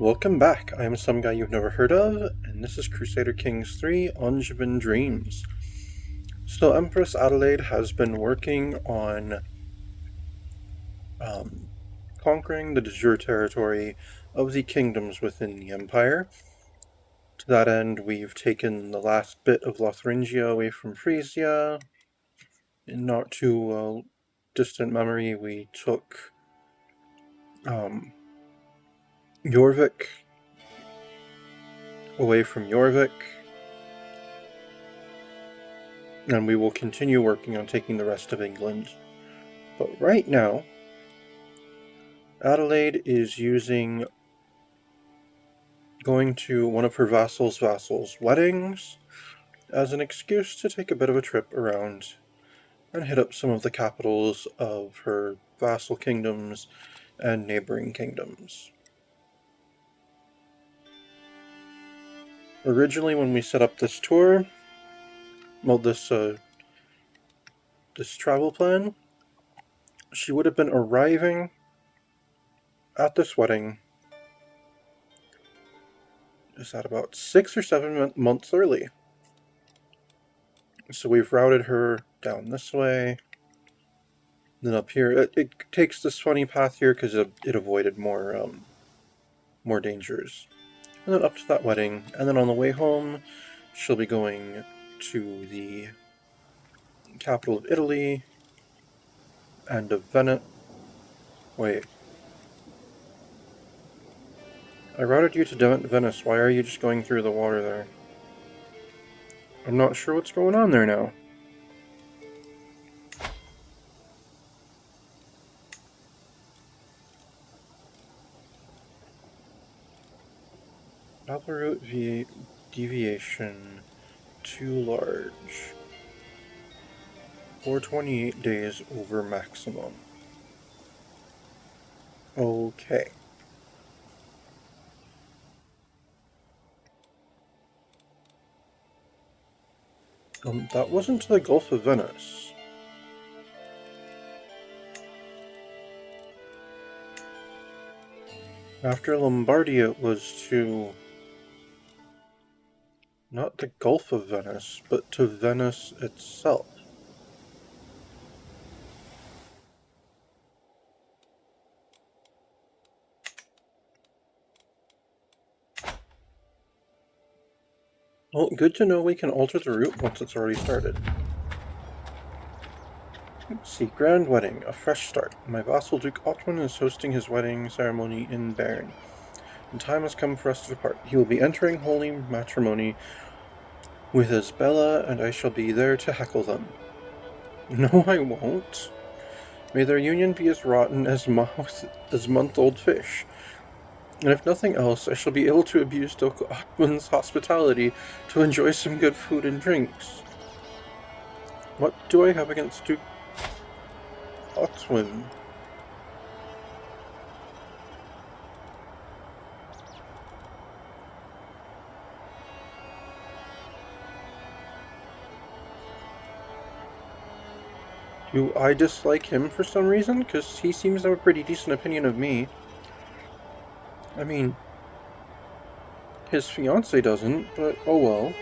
Welcome back. I am some guy you've never heard of, and this is Crusader Kings 3 Angevin Dreams. So Empress Adelaide has been working on conquering the de jure territory of the kingdoms within the Empire. To that end, we've taken the last bit of Lotharingia away from Frisia. In not too distant memory, we took Jorvik away from Jorvik. And we will continue working on taking the rest of England. But right now, Adelaide is going to one of her vassals' weddings as an excuse to take a bit of a trip around and hit up some of the capitals of her vassal kingdoms and neighboring kingdoms. Originally, when we set up this tour, this travel plan, she would have been arriving at this wedding is that about 6 or 7 months early. So we've routed her down this way, then up here. It takes this funny path here because it avoided more dangers. And then up to that wedding, and then on the way home, she'll be going to the capital of Italy and of Venice. Wait. I routed you to Venice. Why are you just going through the water there? I'm not sure what's going on there now. Travel route deviation too large. 428 days over maximum. Okay. That wasn't to the Gulf of Venice. After Lombardia, it was to not the Gulf of Venice, but to Venice itself. Well, good to know we can alter the route once it's already started. Let's see, Grand Wedding, a fresh start. My vassal Duke Otwin is hosting his wedding ceremony in Bern. The time has come for us to depart. He will be entering holy matrimony with Isabella, and I shall be there to heckle them. No, I won't. May their union be as rotten as month-old fish. And if nothing else, I shall be able to abuse Duke Otwin's hospitality to enjoy some good food and drinks. What do I have against Duke Otwin? Do I dislike him for some reason? Because he seems to have a pretty decent opinion of me. I mean, his fiancée doesn't, but oh well.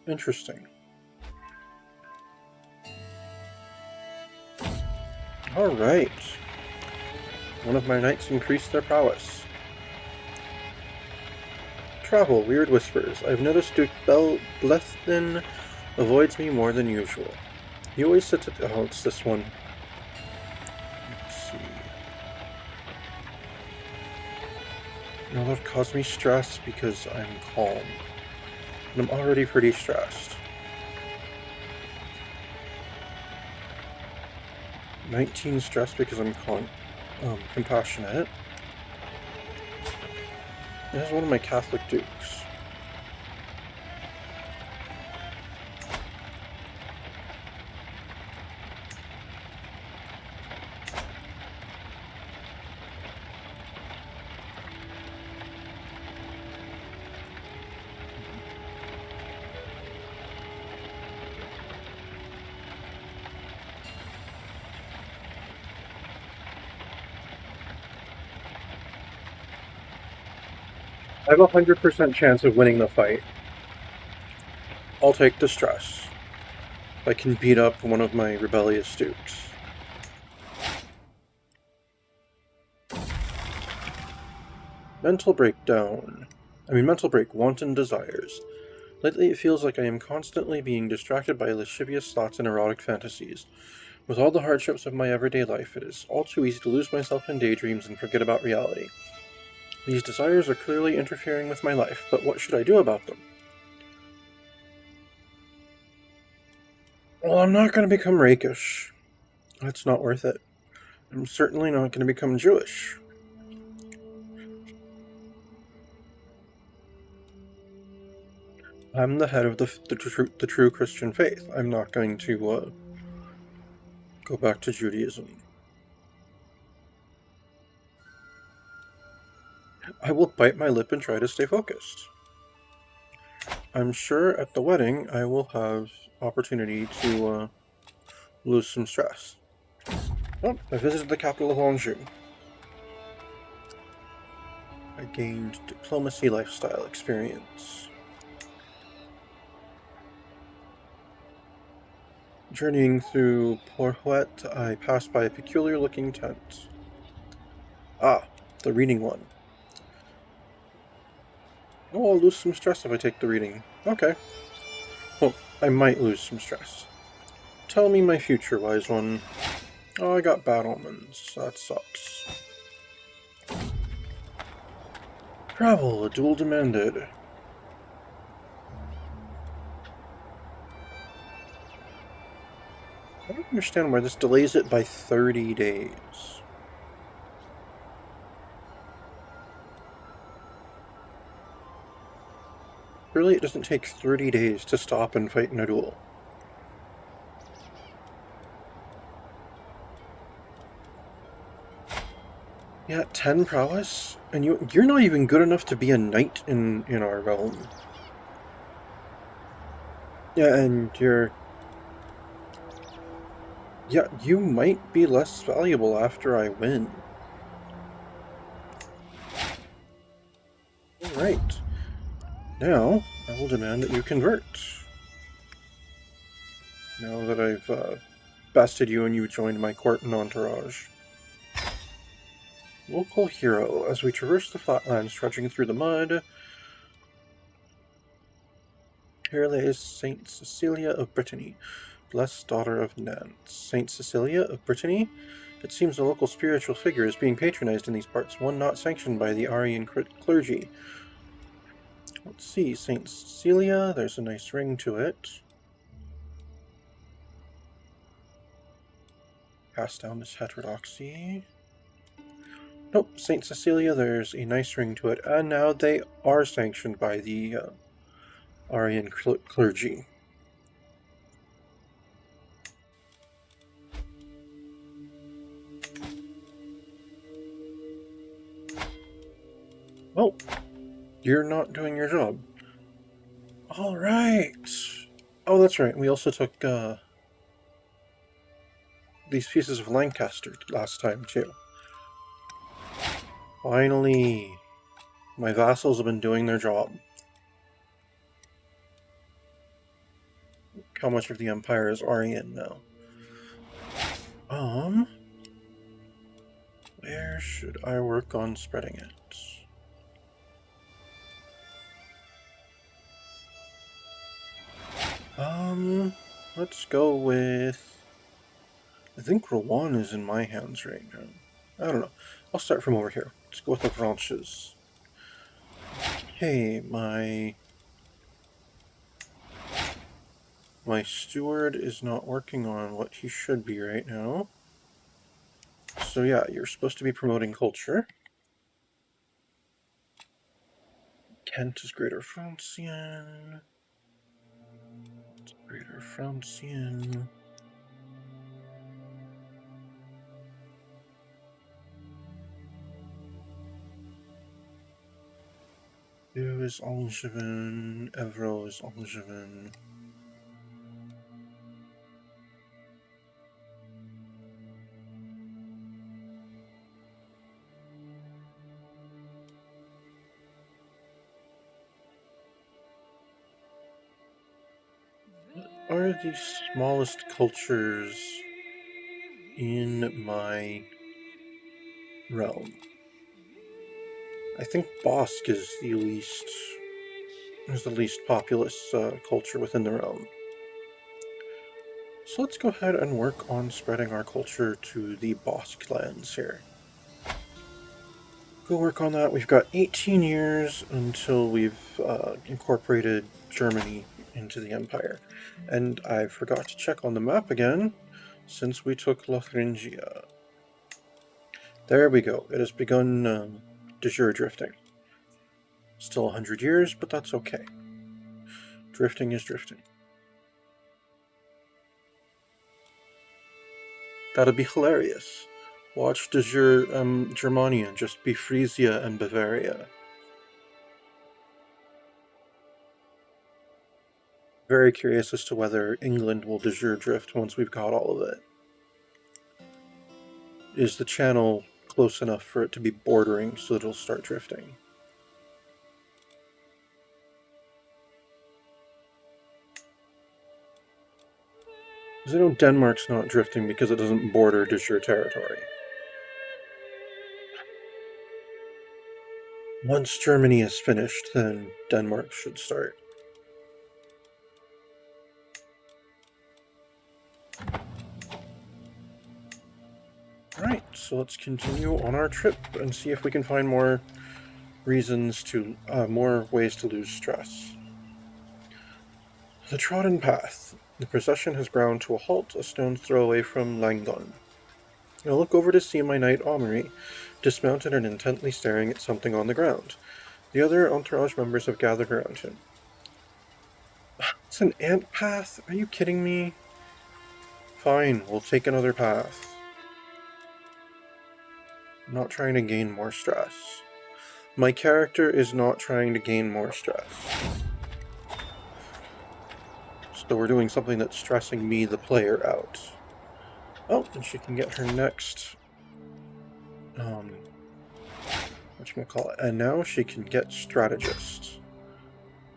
Interesting. Alright. One of my knights increased their prowess. Travel, weird whispers. I've noticed Duke Blethyn avoids me more than usual. He always sits at oh, it's this one. Let's see. Now that caused me stress because I'm calm. And I'm already pretty stressed. 19 stress because I'm compassionate. This is one of my Catholic dukes. I have a 100% chance of winning the fight. I'll take the stress. I can beat up one of my rebellious dukes. Mental breakdown. Mental break, wanton desires. Lately it feels like I am constantly being distracted by lascivious thoughts and erotic fantasies. With all the hardships of my everyday life, it is all too easy to lose myself in daydreams and forget about reality. These desires are clearly interfering with my life, but what should I do about them? Well, I'm not going to become rakish. That's not worth it. I'm certainly not going to become Jewish. I'm the head of the true Christian faith. I'm not going to go back to Judaism. I will bite my lip and try to stay focused. I'm sure at the wedding I will have opportunity to lose some stress. Oh, I visited the capital of Anjou. I gained diplomacy lifestyle experience. Journeying through Porhoet, I passed by a peculiar-looking tent. Ah, the reading one. Oh, I'll lose some stress if I take the reading. Okay. Well, I might lose some stress. Tell me my future, wise one. Oh, I got bad omens. That sucks. Travel, a duel demanded. I don't understand why this delays it by 30 days. Surely it doesn't take 30 days to stop and fight in a duel. Yeah, 10 prowess? And you're not even good enough to be a knight in our realm. Yeah, and yeah, you might be less valuable after I win. Alright. Now, I will demand that you convert. Now that I've bested you and you joined my court and entourage. Local hero. As we traverse the flatlands, trudging through the mud, here lays Saint Cecilia of Brittany, blessed daughter of Nantes. Saint Cecilia of Brittany? It seems a local spiritual figure is being patronized in these parts, one not sanctioned by the Arian clergy. Let's see, Saint Cecilia, there's a nice ring to it. Pass down this heterodoxy. Nope, Saint Cecilia, there's a nice ring to it, and now they are sanctioned by the Arian clergy. Well, you're not doing your job. Alright. Oh, that's right, we also took these pieces of Lancaster last time, too. Finally, my vassals have been doing their job. How much of the Empire is Arian now? Where should I work on spreading it? Let's go with... I think Rouen is in my hands right now. I don't know. I'll start from over here. Let's go with the branches. Hey, my steward is not working on what he should be right now. So yeah, you're supposed to be promoting culture. Kent is Greater Francian. Greater Francian. Who is Angevin? Evro is Angevin. are the smallest cultures in my realm? I think Bosk is the least populous culture within the realm. So let's go ahead and work on spreading our culture to the Bosk lands here. Go work on that. We've got 18 years until we've incorporated Germany into the Empire. And I forgot to check on the map again, since we took Lotharingia. There we go. It has begun de jure drifting. Still 100 years, but that's okay. Drifting is drifting. That'd be hilarious. Watch de jure Germania just be Frisia and Bavaria. Very curious as to whether England will de jure drift once we've got all of it. Is the channel close enough for it to be bordering so that it'll start drifting? Because I know Denmark's not drifting because it doesn't border de jure territory. Once Germany is finished, then Denmark should start. Alright, so let's continue on our trip and see if we can find more reasons to, more ways to lose stress. The trodden path. The procession has ground to a halt, a stone's throw away from Langon. I look over to see my knight Omri, dismounted and intently staring at something on the ground. The other entourage members have gathered around him. It's an ant path? Are you kidding me? Fine, we'll take another path. I'm not trying to gain more stress. My character is not trying to gain more stress. So we're doing something that's stressing me, the player, out. Oh, and she can get her next... whatchamacallit. And now she can get Strategist.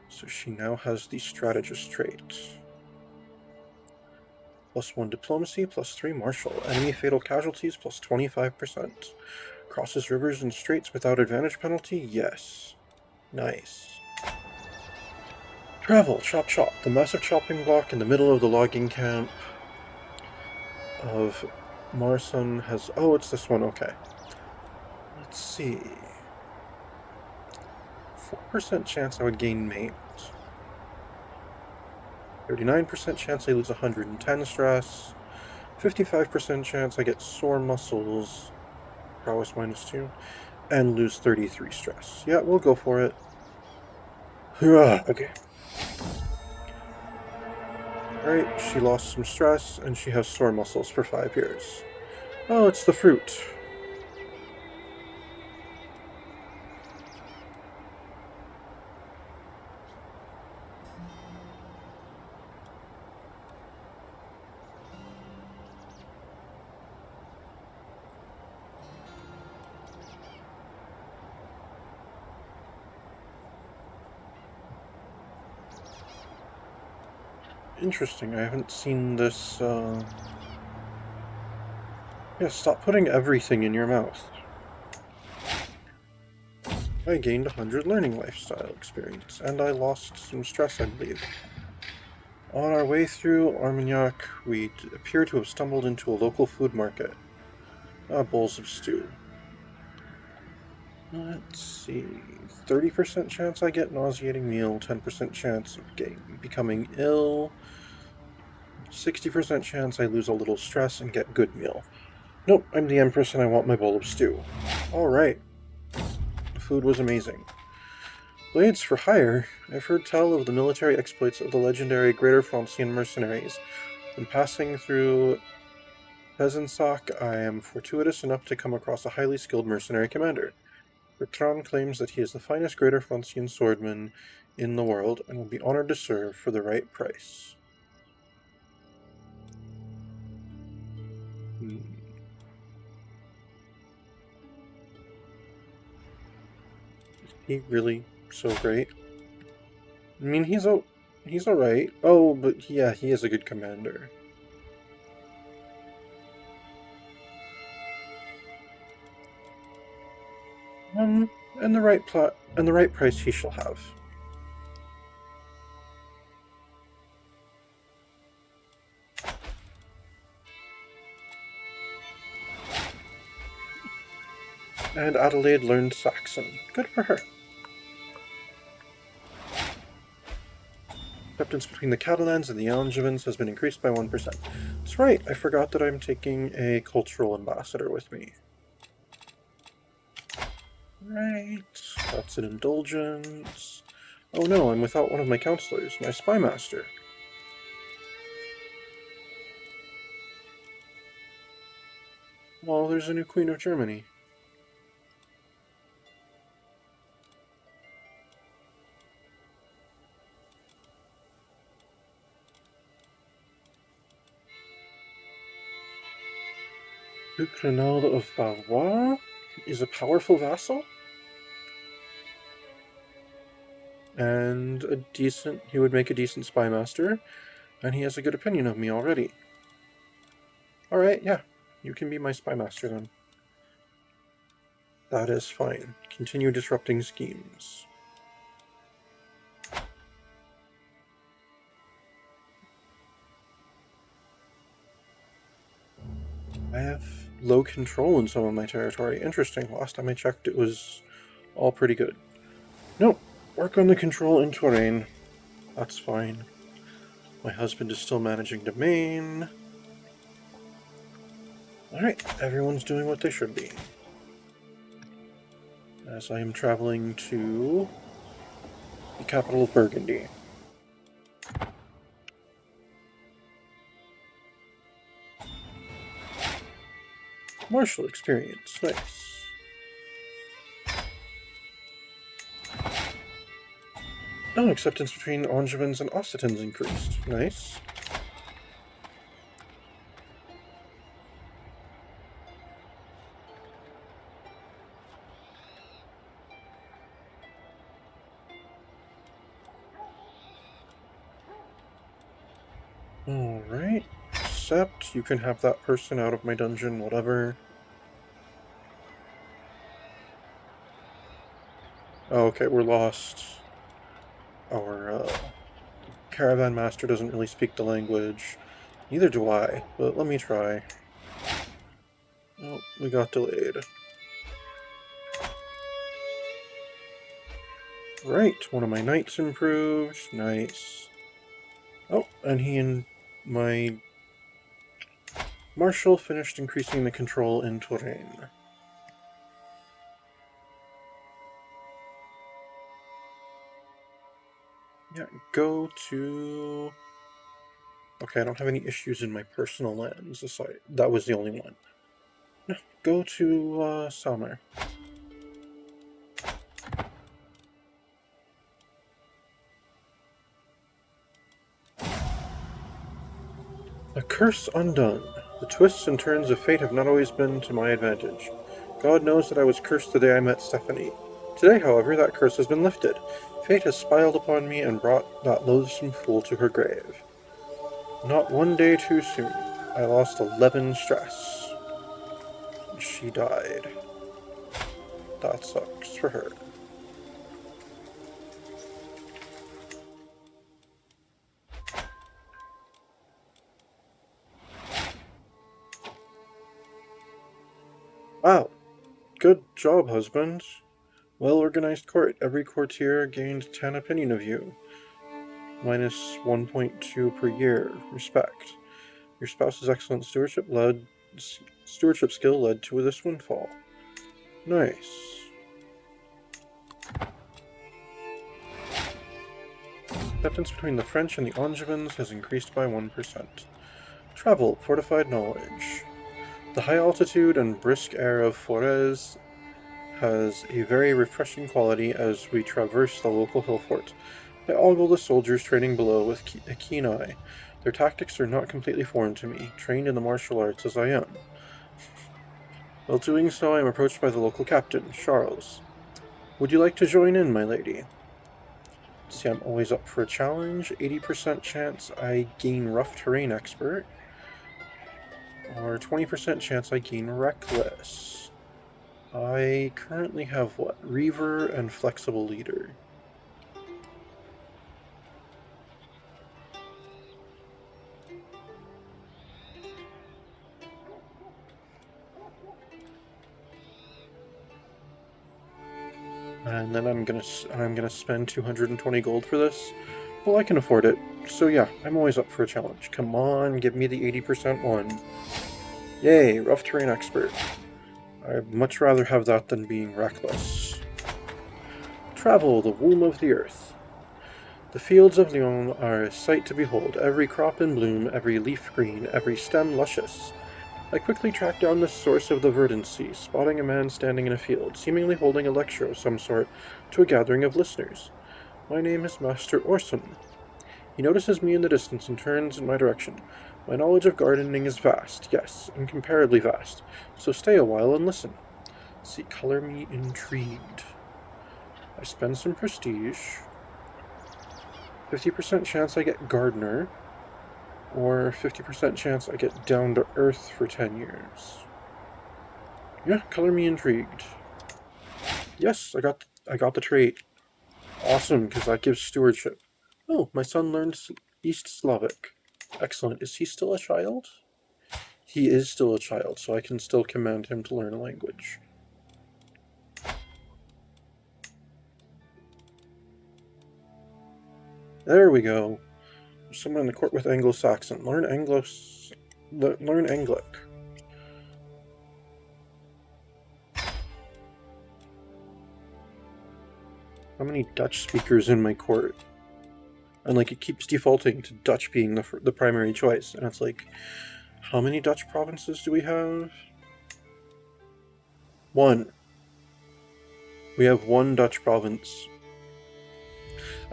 So she now has the Strategist trait. +1 Diplomacy, +3 Martial. Enemy fatal casualties, +25%. Crosses rivers and straits without advantage penalty? Yes. Nice. Travel, chop chop. The massive chopping block in the middle of the logging camp of Marson has... Oh, it's this one, okay. Let's see. 4% chance I would gain mate. 39% chance I lose 110 stress. 55% chance I get sore muscles. Prowess -2. And lose 33 stress. Yeah, we'll go for it. Okay. Alright, she lost some stress, and she has sore muscles for 5 years. Oh, it's the fruit. Interesting, I haven't seen this, Yeah, stop putting everything in your mouth. I gained 100 learning lifestyle experience, and I lost some stress, I believe. On our way through Armagnac, we appear to have stumbled into a local food market. Bowls of stew. Let's see. 30% chance I get nauseating meal, 10% chance of becoming ill, 60% chance I lose a little stress and get good meal. Nope, I'm the Empress and I want my bowl of stew. Alright. The food was amazing. Blades for hire. I've heard tell of the military exploits of the legendary Greater Francian mercenaries. When passing through Pezensac, I am fortuitous enough to come across a highly skilled mercenary commander. Bertrand claims that he is the finest Greater Francian swordman in the world and will be honored to serve for the right price. Is he really so great? I mean, he's He's alright. Oh, but yeah, he is a good commander. And the right price he shall have. And Adelaide learned Saxon. Good for her. Acceptance between the Catalans and the Angevins has been increased by 1%. That's right, I forgot that I'm taking a cultural ambassador with me. Right, that's an indulgence. Oh no, I'm without one of my counselors, my spymaster. Well, there's a new Queen of Germany. Duke Ronaldo of Valois is a powerful vassal? And he would make a decent spymaster, and he has a good opinion of me already. Alright, yeah, you can be my spymaster then. That is fine. Continue disrupting schemes. I have low control in some of my territory. Interesting. Last time I checked, it was all pretty good. No, work on the control in Touraine. That's fine. My husband is still managing domain. Alright, everyone's doing what they should be. As I am traveling to the capital of Burgundy. Martial experience, nice. Oh, acceptance between Angevins and Occitans increased. Nice. Alright. Accept. You can have that person out of my dungeon, whatever. Oh, okay, we're lost. Our caravan master doesn't really speak the language. Neither do I, but let me try. Oh, we got delayed. Right, one of my knights improved. Nice. Oh, and he and my marshal finished increasing the control in Touraine. Yeah, go to... Okay, I don't have any issues in my personal lands. That was the only one. No, go to Samar. A curse undone. The twists and turns of fate have not always been to my advantage. God knows that I was cursed the day I met Stephanie. Today, however, that curse has been lifted. Fate has smiled upon me and brought that loathsome fool to her grave. Not one day too soon. I lost 11 stress. She died. That sucks for her. Wow. Good job, husband. Well-organized court. Every courtier gained 10 opinion of you. Minus 1.2 per year. Respect. Your spouse's excellent stewardship skill led to this windfall. Nice. Acceptance between the French and the Angevins has increased by 1%. Travel, fortified knowledge. The high altitude and brisk air of Forez has a very refreshing quality as we traverse the local hill fort. I ogle the soldiers training below with a keen eye. Their tactics are not completely foreign to me, trained in the martial arts as I am. While doing so, I am approached by the local captain, Charles. Would you like to join in, my lady? See, I'm always up for a challenge. 80% chance I gain Rough Terrain Expert. Or 20% chance I gain Reckless. I currently have what? Reaver and Flexible Leader. And then I'm gonna spend 220 gold for this. Well, I can afford it. So yeah, I'm always up for a challenge. Come on, give me the 80% one. Yay, Rough Terrain Expert. I'd much rather have that than being reckless. Travel the womb of the earth. The fields of Lyon are a sight to behold, every crop in bloom, every leaf green, every stem luscious. I quickly tracked down the source of the verdancy, spotting a man standing in a field, seemingly holding a lecture of some sort to a gathering of listeners. My name is Master Orson. He notices me in the distance and turns in my direction. My knowledge of gardening is vast, yes, incomparably vast, so stay a while and listen. See, color me intrigued. I spend some prestige. 50% chance I get gardener, or 50% chance I get down to earth for 10 years. Yeah, color me intrigued. Yes, I got the trait. Awesome, because that gives stewardship. Oh, my son learned East Slavic. Excellent. Is he still a child? He is still a child, so I can still command him to learn a language. There we go. Someone in the court with Anglo-Saxon. Learn Anglic. How many Dutch speakers in my court? And like it keeps defaulting to Dutch being the primary choice, and it's like, how many Dutch provinces do we have? 1. We have 1 Dutch province.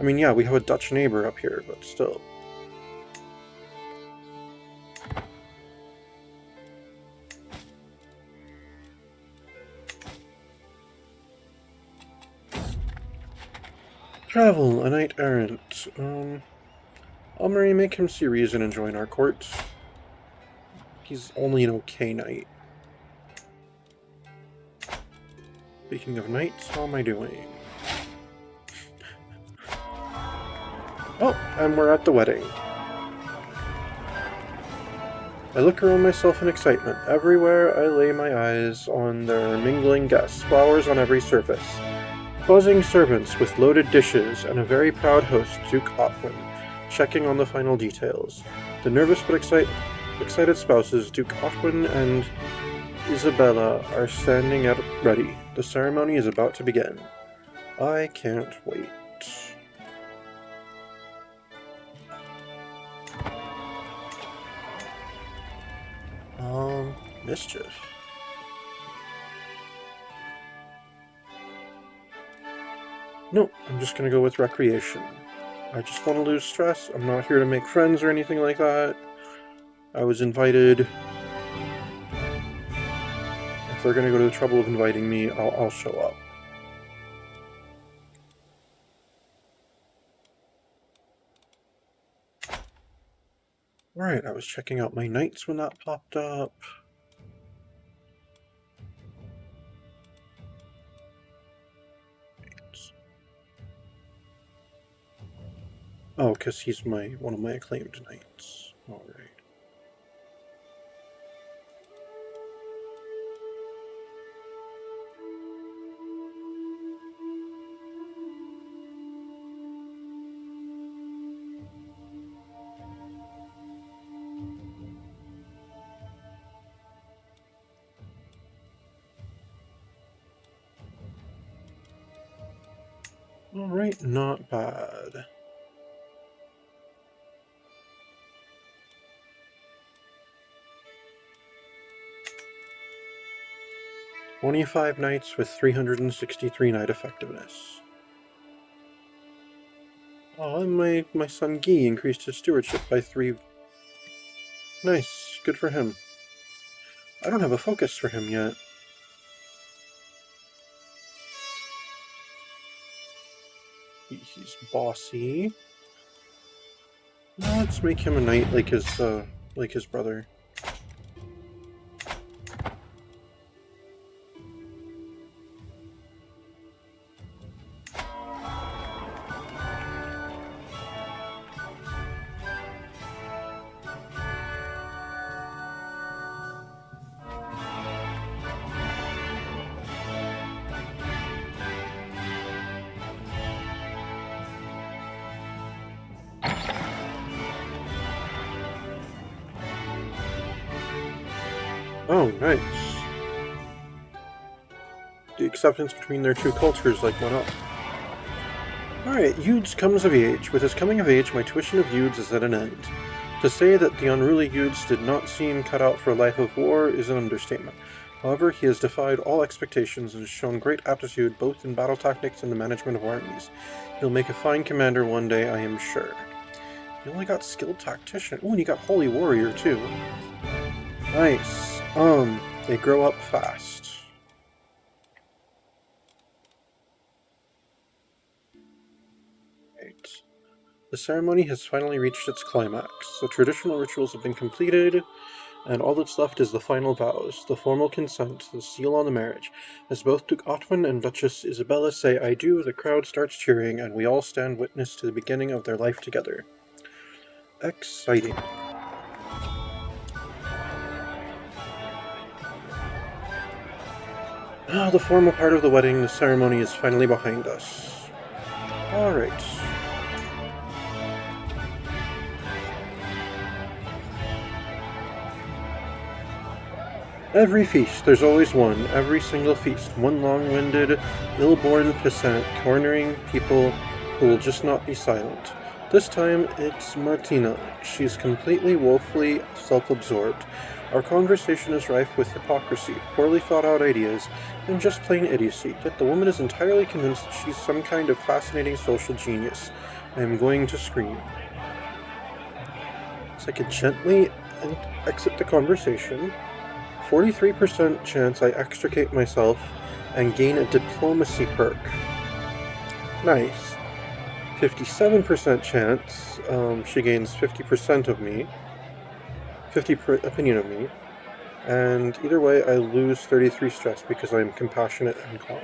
I mean, yeah, we have a Dutch neighbor up here, but still. Travel, a knight errant. Almeri, make him see reason and join our court. He's only an okay knight. Speaking of knights, how am I doing? Oh, and we're at the wedding. I look around myself in excitement. Everywhere I lay my eyes on their mingling guests, flowers on every surface. Buzzing servants with loaded dishes, and a very proud host, Duke Otwin, checking on the final details. The nervous but excited spouses, Duke Otwin and Isabella, are standing at ready. The ceremony is about to begin. I can't wait. Mischief. No, I'm just gonna go with recreation. I just want to lose stress. I'm not here to make friends or anything like that. I was invited. If they're gonna go to the trouble of inviting me, I'll show up. Alright, I was checking out my knights when that popped up. Oh, because he's one of my acclaimed knights. Alright. Alright, not bad. "25 knights with 363 knight effectiveness." Oh, and my son Guy increased his stewardship by 3. Nice, good for him. I don't have a focus for him yet. He's bossy. Now let's make him a knight like his brother. Oh, nice. The acceptance between their two cultures went up. Alright, Yudes comes of age. With his coming of age, my tuition of Yudes is at an end. To say that the unruly Yudes did not seem cut out for a life of war is an understatement. However, he has defied all expectations and has shown great aptitude both in battle tactics and the management of armies. He'll make a fine commander one day, I am sure. He only got skilled tactician. Ooh, and he got holy warrior too. Nice. They grow up fast. Right. The ceremony has finally reached its climax. The traditional rituals have been completed, and all that's left is the final vows, the formal consent, the seal on the marriage. As both Duke Otwin and Duchess Isabella say "I do," the crowd starts cheering, and we all stand witness to the beginning of their life together. Exciting. Now the formal part of the wedding, the ceremony, is finally behind us. Alright. Every feast, there's always one. Every single feast. One long-winded, ill-born pissant cornering people who will just not be silent. This time, it's Martina. She's completely woefully self-absorbed. Our conversation is rife with hypocrisy, poorly thought-out ideas, and just plain idiocy. Yet the woman is entirely convinced that she's some kind of fascinating social genius. I am going to scream. So I could gently exit the conversation. 43% chance I extricate myself and gain a diplomacy perk. Nice. 57% chance she gains 50% of me. 50 opinion of me. And either way, I lose 33 stress because I'm compassionate and calm.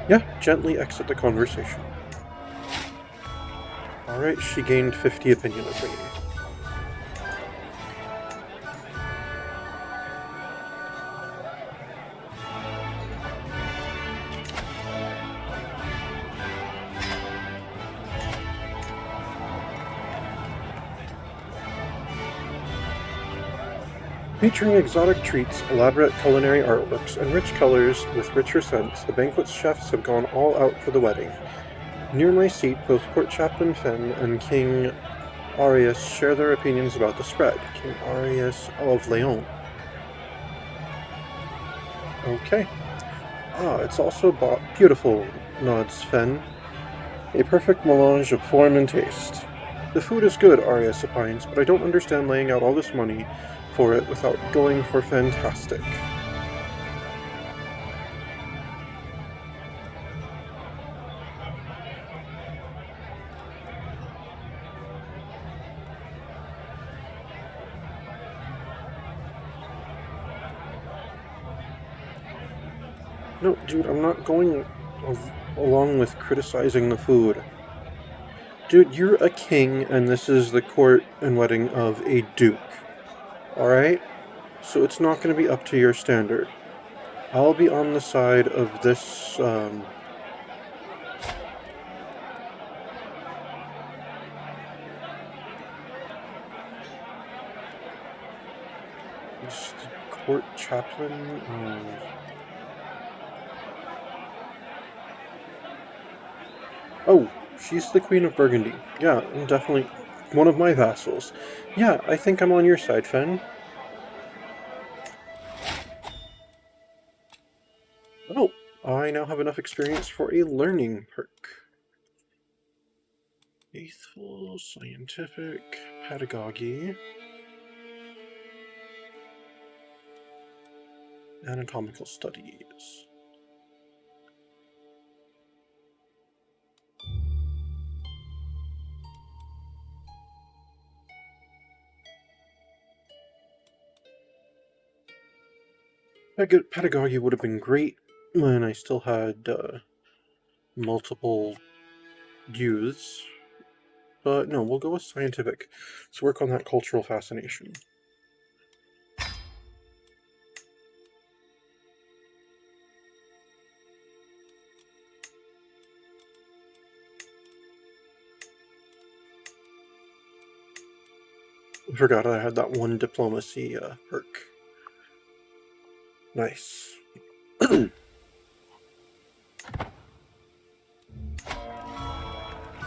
Yeah, gently exit the conversation. Alright, she gained 50 opinion of me. Featuring exotic treats, elaborate culinary artworks, and rich colors with richer scents, the banquet chefs have gone all out for the wedding. Near my seat, both Court Chaplain Fenn and King Arius share their opinions about the spread. King Arius of Leon. Okay. It's also beautiful, nods Fenn. A perfect melange of form and taste. The food is good, Arius opines, but I don't understand laying out all this money for it without going for fantastic. No, dude, I'm not going along with criticizing the food. Dude, you're a king, and this is the court and wedding of a duke. Alright? So it's not going to be up to your standard. I'll be on the side of this, this court chaplain. Oh, she's the Queen of Burgundy. Yeah, definitely one of my vassals. Yeah, I think I'm on your side, Fenn. Oh, I now have enough experience for a learning perk. Faithful, scientific, pedagogy, anatomical studies. Pedagogy would have been great when I still had multiple youths, but no, we'll go with scientific. Let's work on that cultural fascination. I forgot I had that one diplomacy perk. Nice.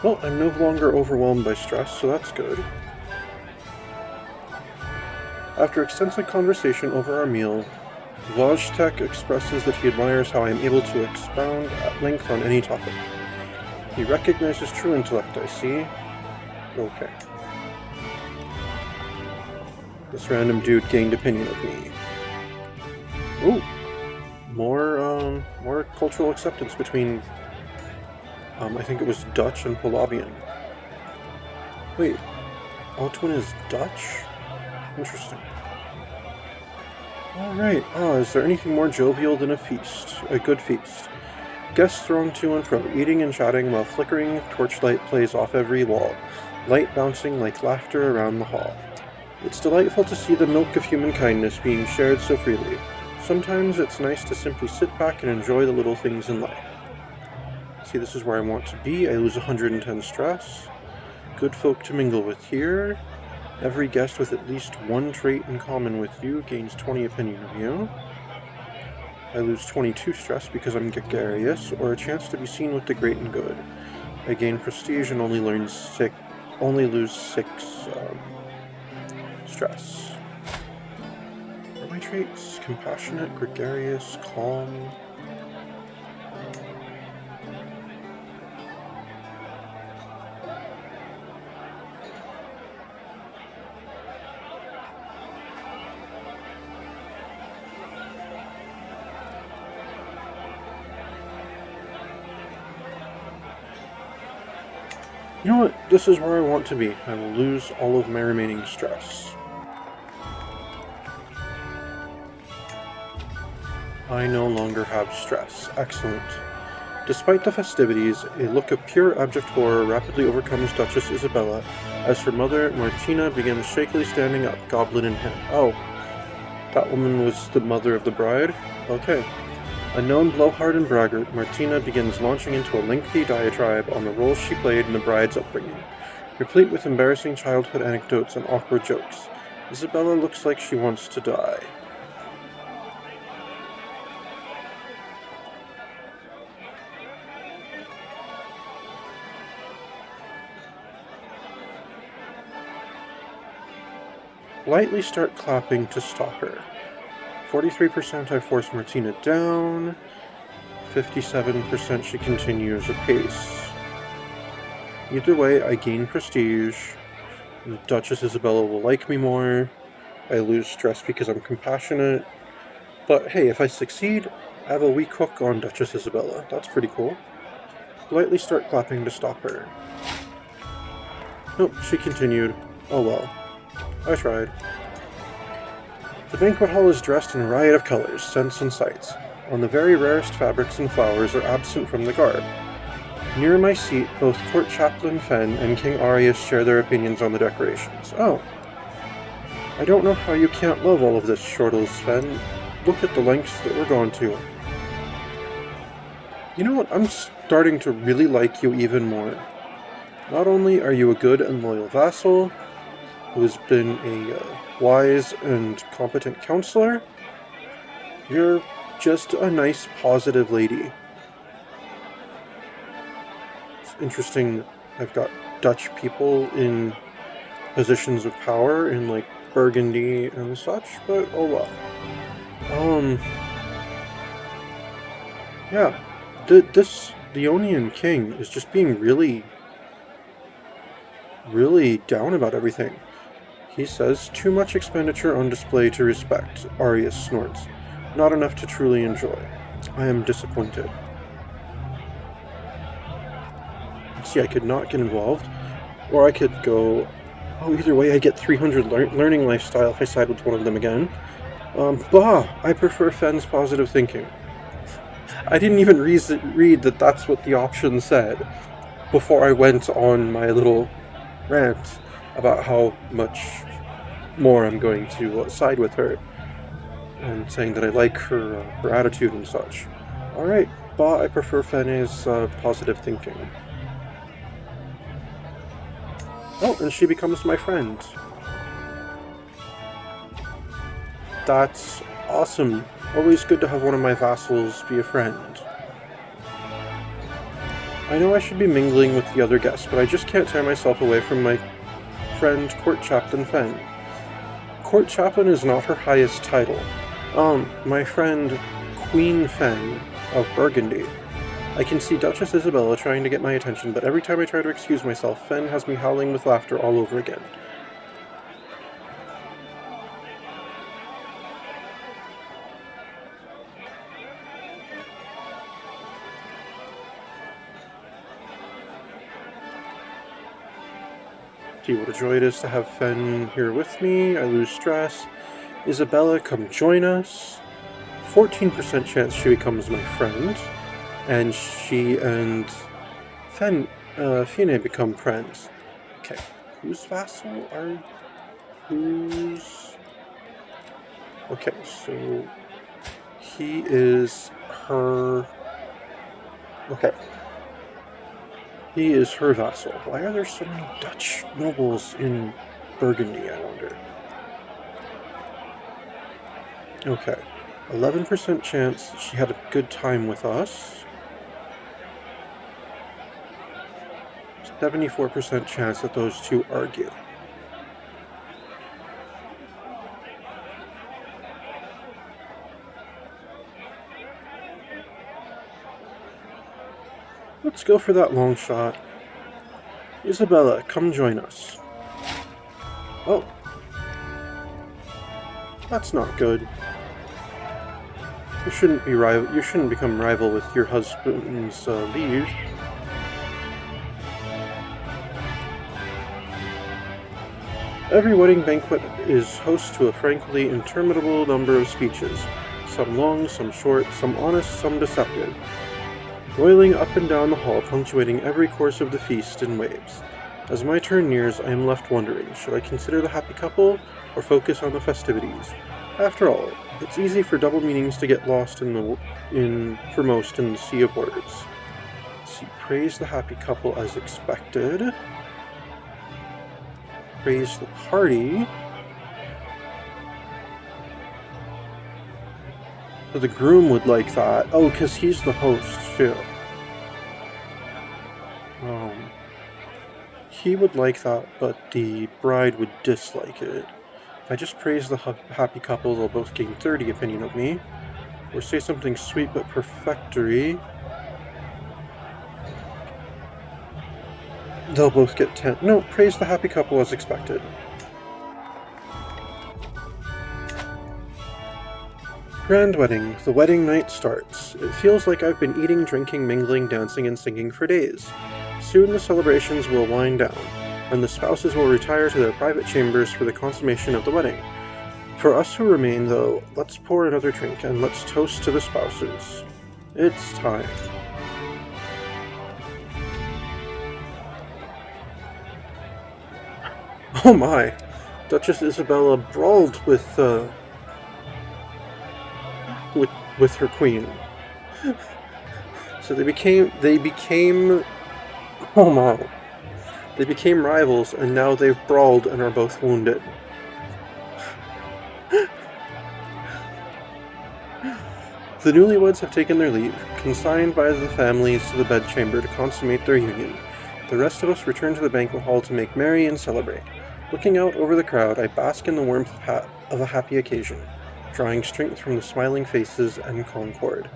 Well, I'm no longer overwhelmed by stress, so that's good. After extensive conversation over our meal, Vojtek expresses that he admires how I am able to expound at length on any topic. He recognizes true intellect, I see. Okay. This random dude gained opinion of me. Ooh! More cultural acceptance between, I think it was Dutch and Polabian. Wait, Otwin is Dutch? Interesting. Alright, is there anything more jovial than a feast? A good feast. Guests throng to and fro, eating and chatting while flickering torchlight plays off every wall, light bouncing like laughter around the hall. It's delightful to see the milk of human kindness being shared so freely. Sometimes it's nice to simply sit back and enjoy the little things in life. See, this is where I want to be. I lose 110 stress. Good folk to mingle with here. Every guest with at least one trait in common with you gains 20 opinion of you. I lose 22 stress because I'm gregarious, or a chance to be seen with the great and good. I gain prestige and only lose 6 stress. What are my traits? Compassionate, gregarious, calm. You know what? This is where I want to be. I will lose all of my remaining stress. I no longer have stress. Excellent. Despite the festivities, a look of pure abject horror rapidly overcomes Duchess Isabella as her mother, Martina, begins shakily standing up, goblin in hand. Oh, that woman was the mother of the bride? Okay. A known blowhard and braggart, Martina begins launching into a lengthy diatribe on the roles she played in the bride's upbringing, replete with embarrassing childhood anecdotes and awkward jokes. Isabella looks like she wants to die. Lightly start clapping to stop her. 43% I force Martina down. 57% she continues apace. Either way, I gain prestige. The Duchess Isabella will like me more. I lose stress because I'm compassionate. But hey, if I succeed, I have a weak hook on Duchess Isabella. That's pretty cool. Lightly start clapping to stop her. Nope, she continued. Oh well. I tried. The banquet hall is dressed in a riot of colors, scents, and sights. On the very rarest fabrics and flowers are absent from the garb. Near my seat, both Court Chaplain Fen and King Arius share their opinions on the decorations. Oh. I don't know how you can't love all of this, Shortles Fen. Look at the lengths that we're going to. You know what? I'm starting to really like you even more. Not only are you a good and loyal vassal, who has been a wise and competent counselor, you're just a nice, positive lady. It's interesting that I've got Dutch people in positions of power in, like, Burgundy and such, but oh well. Yeah, the Ionian king is just being really really down about everything. He says, too much expenditure on display to respect, Arius snorts. Not enough to truly enjoy. I am disappointed. See, I could not get involved, or I could go, oh, either way I get 300 learning lifestyle if I side with one of them again. I prefer Fenn's positive thinking. I didn't even read that that's what the option said before I went on my little rant about how much more I'm going to side with her, and saying that I like her attitude and such. Alright, I prefer Fenne's positive thinking. Oh, and she becomes my friend. That's awesome. Always good to have one of my vassals be a friend. I know I should be mingling with the other guests, but I just can't tear myself away from my friend Court Chaplain Fenn. Court Chaplain is not her highest title. My friend Queen Fenn of Burgundy. I can see Duchess Isabella trying to get my attention, but every time I try to excuse myself, Fenn has me howling with laughter all over again. Gee, what a joy it is to have Fenn here with me. I lose stress. Isabella, come join us. 14% chance she becomes my friend. And she and Fine become friends. Okay, whose vassal are... who's... Okay, so... he is her... Okay. He is her vassal. Why are there so many Dutch nobles in Burgundy, I wonder? Okay. 11% chance that she had a good time with us. 74% chance that those two argue. Let's go for that long shot. Isabella, come join us. Oh. That's not good. You shouldn't become rival with your husband's liege. Every wedding banquet is host to a frankly interminable number of speeches, some long, some short, some honest, some deceptive, boiling up and down the hall, punctuating every course of the feast in waves. As my turn nears, I am left wondering, should I consider the happy couple, or focus on the festivities? After all, it's easy for double meanings to get lost for most in the sea of words. Let's see, praise the happy couple as expected. Praise the party. So the groom would like that. Oh, because he's the host, too. He would like that, but the bride would dislike it. If I just praise the happy couple, they'll both gain 30 opinion of me. Or say something sweet but perfectory. They'll both get 10. No, praise the happy couple as expected. Grand wedding. The wedding night starts. It feels like I've been eating, drinking, mingling, dancing, and singing for days. Soon the celebrations will wind down, and the spouses will retire to their private chambers for the consummation of the wedding. For us who remain, though, let's pour another drink, and let's toast to the spouses. It's time. Oh my! Duchess Isabella brawled with her queen. So they became oh my. They became rivals, and now they've brawled and are both wounded. The newlyweds have taken their leave, consigned by the families to the bedchamber to consummate their union. The rest of us return to the banquet hall to make merry and celebrate. Looking out over the crowd, I bask in the warmth of a happy occasion, drawing strength from the smiling faces and concord.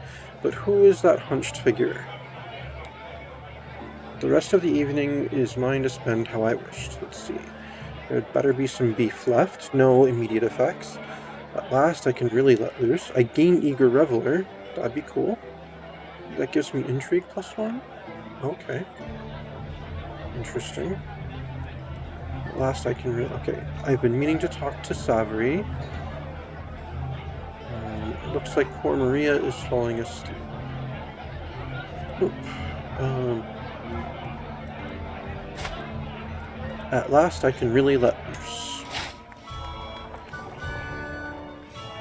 But who is that hunched figure? The rest of the evening is mine to spend how I wished. Let's see. There'd better be some beef left. No immediate effects. At last I can really let loose. I gain Eager Reveler. That'd be cool. That gives me Intrigue +1? Okay. Interesting. At last I can really... Okay. I've been meaning to talk to Savary. It looks like poor Maria is falling asleep. Oop. At last I can really let loose.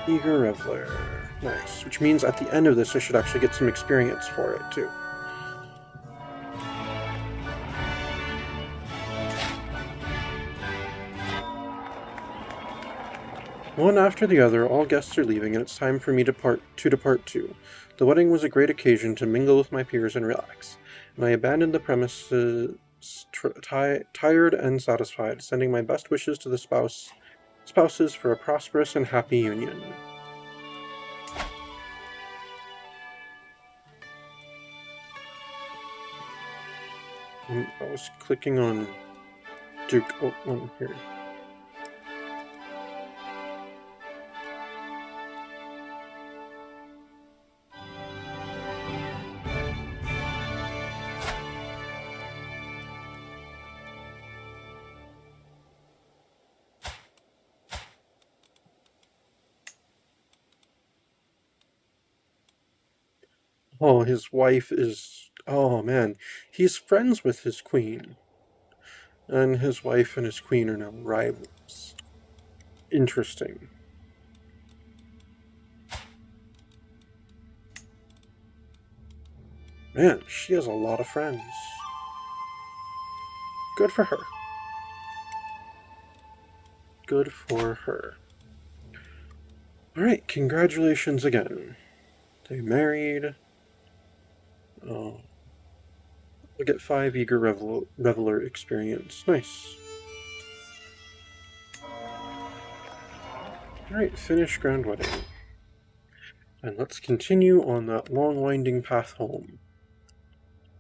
Eager Reveler. Nice. Which means at the end of this I should actually get some experience for it, too. One after the other, all guests are leaving, and it's time for me to depart too. The wedding was a great occasion to mingle with my peers and relax, and I abandoned the premises tired and satisfied, sending my best wishes to the spouses for a prosperous and happy union. I was clicking on Duke. Oh, one here. Oh, his wife is... Oh, man. He's friends with his queen. And his wife and his queen are now rivals. Interesting. Man, she has a lot of friends. Good for her. Good for her. Alright, congratulations again. They married. Oh. We'll get 5 Eager Reveler experience. Nice. Alright, finish Grand Wedding. And let's continue on that long winding path home.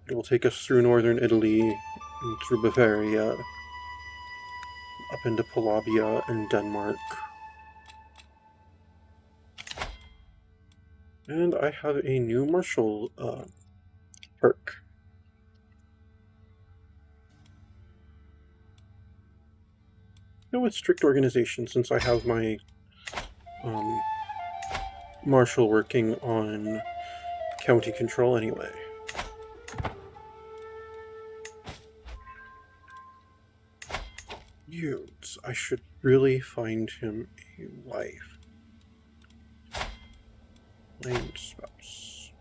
It will take us through northern Italy, and through Bavaria, up into Polabia and Denmark. And I have a new martial perk. Go with strict organization since I have my marshal working on county control anyway. Youths, I should really find him a wife. Lame spouse.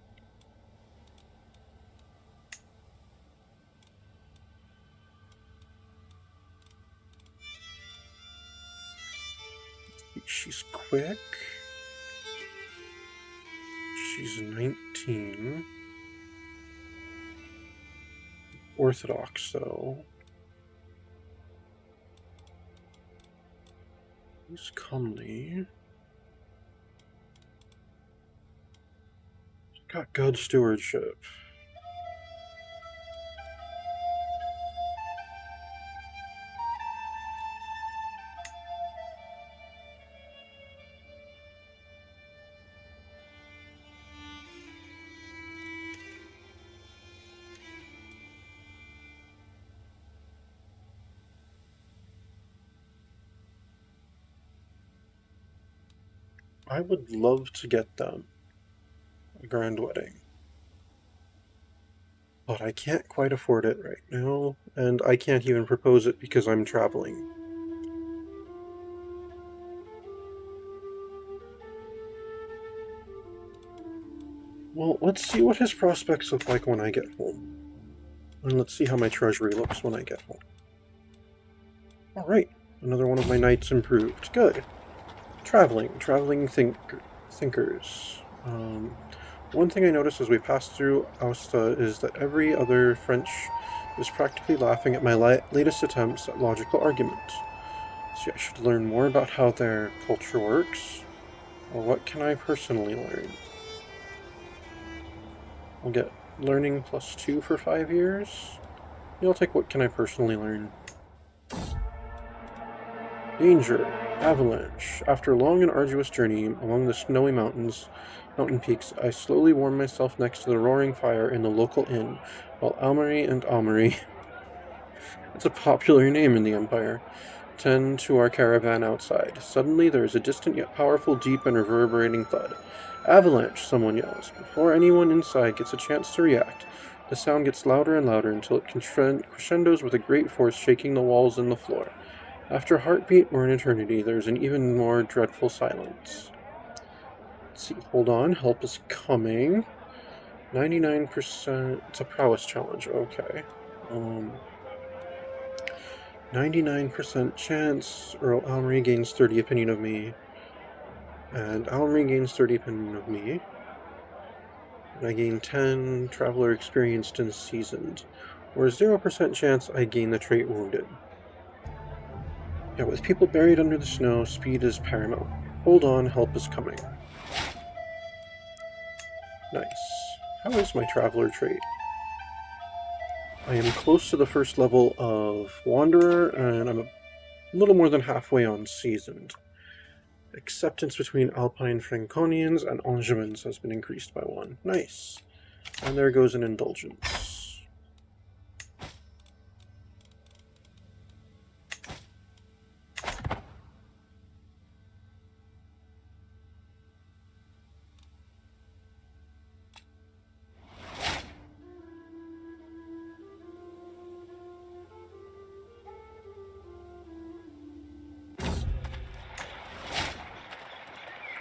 She's quick. She's 19. Orthodox, though. He's comely. Got good stewardship. I would love to get them a grand wedding. But I can't quite afford it right now, and I can't even propose it because I'm traveling. Well, let's see what his prospects look like when I get home. And let's see how my treasury looks when I get home. Alright, another one of my knights improved. Good. Traveling thinkers. One thing I noticed as we passed through Aosta is that every other French is practically laughing at my latest attempts at logical argument. So I should learn more about how their culture works. Or what can I personally learn? I'll get learning +2 for 5 years. I'll take what can I personally learn. Danger. Avalanche. After a long and arduous journey along the snowy mountain peaks, I slowly warm myself next to the roaring fire in the local inn, while Almari and Almari, it's a popular name in the Empire, tend to our caravan outside. Suddenly there is a distant yet powerful, deep, and reverberating thud. Avalanche, someone yells. Before anyone inside gets a chance to react, the sound gets louder and louder until it crescendos with a great force shaking the walls and the floor. After a heartbeat or an eternity, there's an even more dreadful silence. Let's see, hold on, help is coming. 99%, it's a prowess challenge, okay. 99% chance, Earl Almari gains 30 opinion of me. And Almari gains 30 opinion of me. And I gain 10 traveler experienced and seasoned. Or 0% chance I gain the trait wounded. Yeah, with people buried under the snow, speed is paramount. Hold on, help is coming. Nice. How is my traveler trait? I am close to the first level of Wanderer, and I'm a little more than halfway on Seasoned. Acceptance between Alpine Franconians and Angevins has been increased by 1. Nice. And there goes an Indulgence.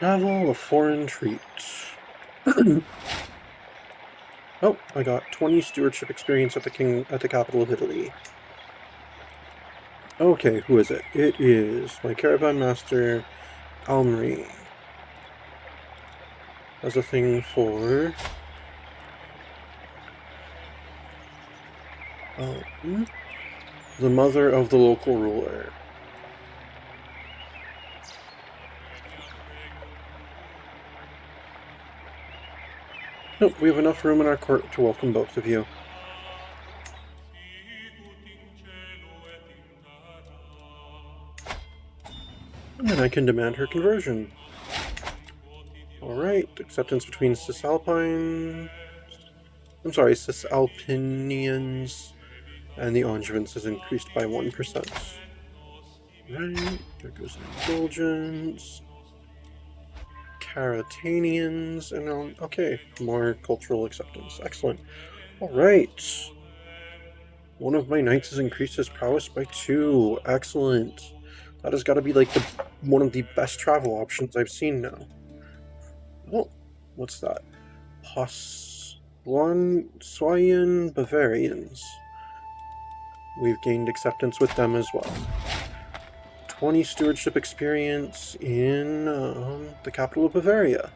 Travel a foreign treat. Oh, I got 20 stewardship experience at the capital of Italy. Okay, who is it? It is my caravan master, Almri. Has a thing for the mother of the local ruler. Nope, we have enough room in our court to welcome both of you. And then I can demand her conversion. Alright, acceptance between Cisalpinians and the Angevins is increased by 1%. Right, there goes an Indulgence. Caratanians, and okay, more cultural acceptance. Excellent. Alright. One of my knights has increased his prowess by 2. Excellent. That has got to be like one of the best travel options I've seen now. Oh, what's that? Swayan Bavarians. We've gained acceptance with them as well. 20 stewardship experience in the capital of Bavaria.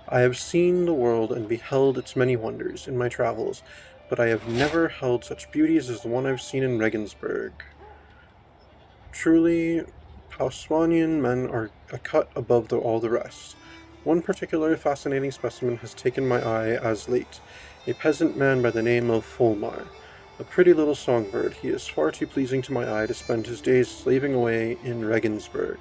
I have seen the world and beheld its many wonders in my travels, but I have never held such beauties as the one I've seen in Regensburg. Truly, Pausanian men are a cut above all the rest. One particular fascinating specimen has taken my eye as late, a peasant man by the name of Fulmar. A pretty little songbird, he is far too pleasing to my eye to spend his days slaving away in Regensburg.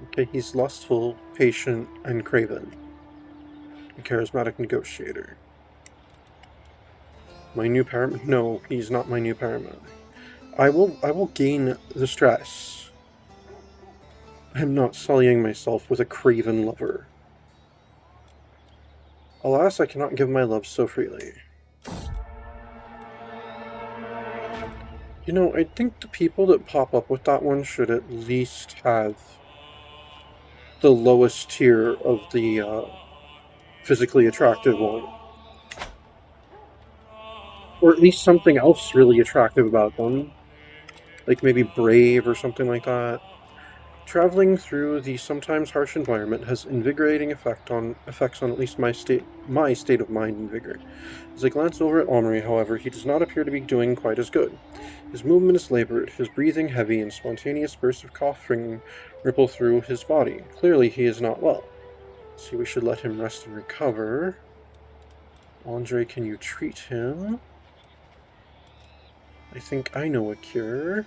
Okay, he's lustful, patient, and craven. A charismatic negotiator. My new paramount? No, he's not my new paramount. I will gain the stress. I am not sullying myself with a craven lover. Alas, I cannot give my love so freely. You know, I think the people that pop up with that one should at least have the lowest tier of the physically attractive one. Or at least something else really attractive about them. Like maybe brave or something like that. Traveling through the sometimes harsh environment has invigorating effects on at least my state of mind and vigor. As I glance over at Omri, however, he does not appear to be doing quite as good. His movement is labored, his breathing heavy, and spontaneous bursts of coughing ripple through his body. Clearly he is not well. So we should let him rest and recover. Andre, can you treat him? I think I know a cure.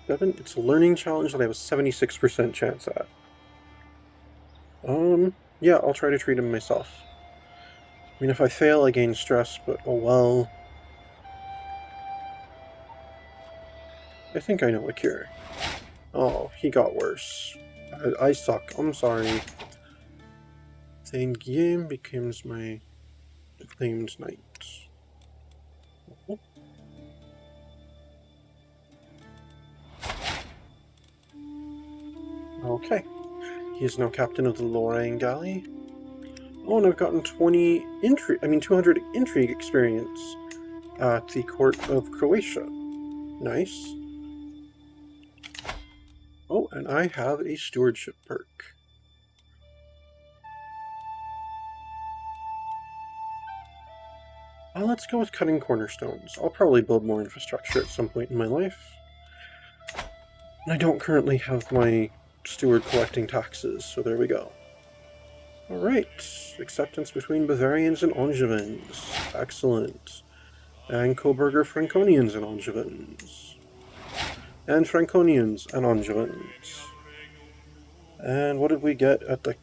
It's a learning challenge that I have a 76% chance at. Yeah, I'll try to treat him myself. I mean, if I fail, I gain stress, but oh well. I think I know a cure. Oh, he got worse. I suck. I'm sorry. Saint-Guillaume becomes my acclaimed knight. Oh. Okay. He is now captain of the Lorraine Galley. Oh, and I've gotten 200 intrigue experience at the court of Croatia. Nice. Oh, and I have a stewardship perk. Let's go with cutting cornerstones. I'll probably build more infrastructure at some point in my life. I don't currently have my steward collecting taxes, so there we go. Alright, acceptance between Bavarians and Angevins. Excellent. And Coburger Franconians and Angevins. And Franconians and Angevins. And what did we get at the...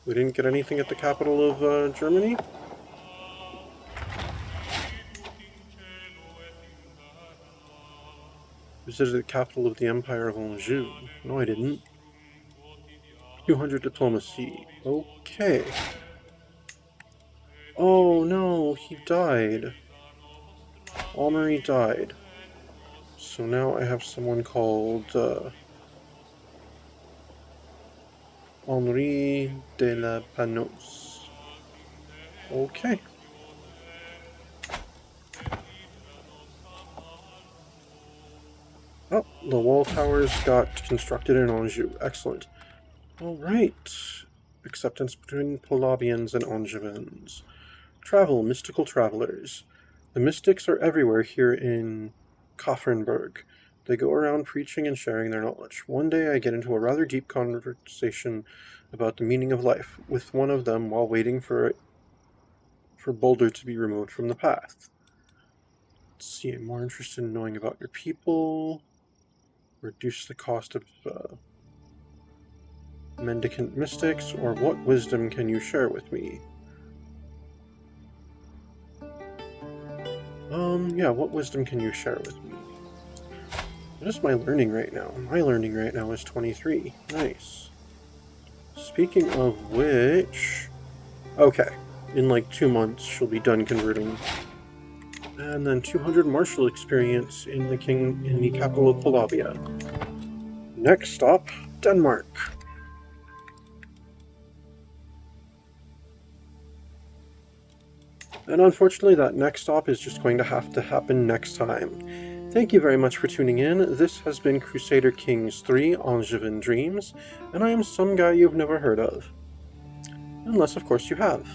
We didn't get anything at the capital of Germany? Visited the capital of the Empire of Anjou. No, I didn't. 200 diplomacy. Okay. Oh no, he died. Almery died. So now I have someone called Henri de la Panos. Okay. Oh, the wall towers got constructed in Anjou. Excellent. Alright. Acceptance between Polabians and Angevins. Travel, mystical travelers. The mystics are everywhere here in Kaffernberg. They go around preaching and sharing their knowledge. One day I get into a rather deep conversation about the meaning of life with one of them while waiting for Boulder to be removed from the path. Let's see, I'm more interested in knowing about your people. Reduce the cost of mendicant mystics, or what wisdom can you share with me? Yeah, what wisdom can you share with me? What is my learning right now? My learning right now is 23. Nice. Speaking of which... Okay, in like 2 months she'll be done converting. And then 200 martial experience in the capital of Polabia. Next stop, Denmark. And unfortunately, that next stop is just going to have to happen next time. Thank you very much for tuning in. This has been Crusader Kings 3 Angevin Dreams, and I am some guy you've never heard of. Unless, of course, you have.